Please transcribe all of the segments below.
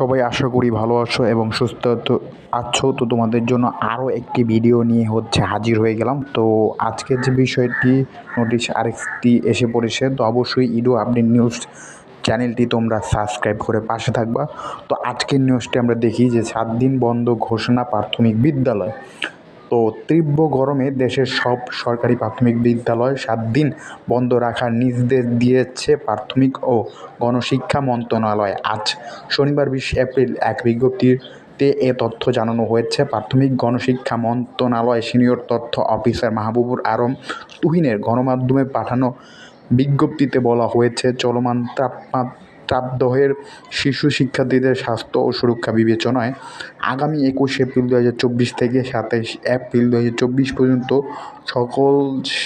সবাই আশা করি ভালো আছো এবং সুস্থ আছো। তো তোমাদের জন্য আরও একটি ভিডিও নিয়ে হাজির হয়ে গেলাম। তো আজকের যে বিষয়টি নোটিশ আরেকটি এসে পড়েছে, তো অবশ্যই ইডো আপডেট নিউজ চ্যানেলটি তোমরা সাবস্ক্রাইব করে পাশে থাকবা। তো আজকের নিউজটি আমরা দেখি যে 7 দিন বন্ধ ঘোষণা প্রাথমিক বিদ্যালয়। তো তীব্র গরমে দেশের সব সরকারি প্রাথমিক বিদ্যালয় 7 দিন বন্ধ রাখার নির্দেশ দিয়েছে প্রাথমিক ও গণশিক্ষা মন্ত্রণালয়। আজ শনিবার 20 এপ্রিল এক বিজ্ঞপ্তিতে এ তথ্য জানানো হয়েছে। প্রাথমিক গণশিক্ষা মন্ত্রণালয় সিনিয়র তথ্য অফিসার মাহবুবুর আলম তুহিনের গণমাধ্যমে পাঠানো বিজ্ঞপ্তিতে বলা হয়েছে, চলমান তাপদাহের শিশু শিক্ষার্থীদের স্বাস্থ্য ও সুরক্ষা বিবেচনায় আগামী 21 এপ্রিল 2024 থেকে 27 এপ্রিল 2024 পর্যন্ত সকল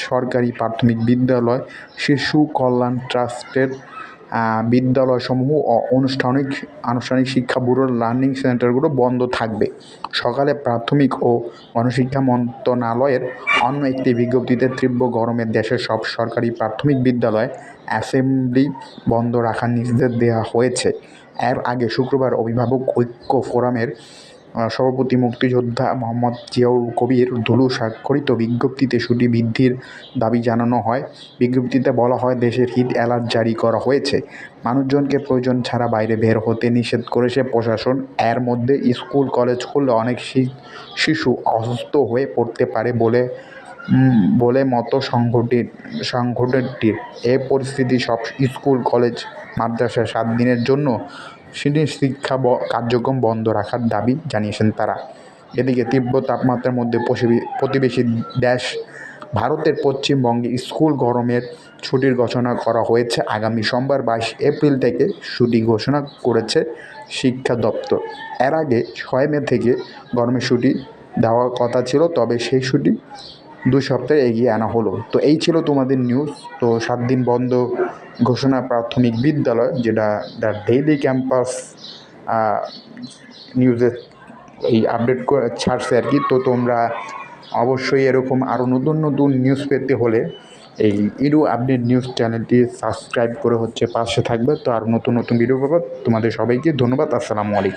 সরকারি প্রাথমিক বিদ্যালয়, শিশু কল্যাণ ট্রাস্টের বিদ্যালয়সমূহ ও আনুষ্ঠানিক শিক্ষা ব্যুরোর লার্নিং সেন্টারগুলো বন্ধ থাকবে। সকালে প্রাথমিক ও গণশিক্ষা মন্ত্রণালয়ের অন্য একটি বিজ্ঞপ্তিতে তীব্র গরমে দেশের সব সরকারি প্রাথমিক বিদ্যালয় অ্যাসেম্বলি বন্ধ রাখার নির্দেশ দেওয়া হয়েছে। এর আগে শুক্রবার অভিভাবক ঐক্য ফোরামের সভাপতি মুক্তিযোদ্ধা মোহাম্মদ জিয়াউল কবির দুলু স্বাক্ষরিত বিজ্ঞপ্তিতে ছুটি বৃদ্ধির দাবি জানানো হয়। বিজ্ঞপ্তিতে বলা হয়, দেশের হিট অ্যালার্ট জারি করা হয়েছে, মানুষজনকে প্রয়োজন ছাড়া বাইরে বের হতে নিষেধ করেছে প্রশাসন। এর মধ্যে স্কুল কলেজ খুললে অনেক শিশু অসুস্থ হয়ে পড়তে পারে বলে মত সংগঠনটির। এ পরিস্থিতি সব স্কুল কলেজ মাদ্রাসা 7 দিনের জন্য শিক্ষা কার্যক্রম বন্ধ রাখার দাবি জানিয়েছেন তারা। এদিকে তীব্র তাপমাত্রার মধ্যে প্রতিবেশী দেশ ভারতের পশ্চিমবঙ্গে স্কুল গরমের ছুটির ঘোষণা করা হয়েছে। আগামী সোমবার 22 এপ্রিল থেকে ছুটি ঘোষণা করেছে শিক্ষা দপ্তর। এর আগে 6 মে থেকে গরমের ছুটি দেওয়ার কথা ছিল, তবে সেই ছুটি 2 সপ্তাহে এগিয়ে আনা হলো। তো এই ছিল তোমাদের নিউজ। তো 7 দিন বন্ধ ঘোষণা প্রাথমিক বিদ্যালয়, যেটা দ্য ডেইলি ক্যাম্পাস নিউজে এই আপডেট করে ছাড়ছে আর কি। তো তোমরা অবশ্যই এরকম আরও নতুন নতুন নিউজ পেতে হলে এই ইডো আপডেট নিউজ চ্যানেলটি সাবস্ক্রাইব করে পাশে থাকবে। তো আর নতুন নতুন ভিডিও পাবো। তোমাদের সবাইকে ধন্যবাদ। আসসালামু আলাইকুম।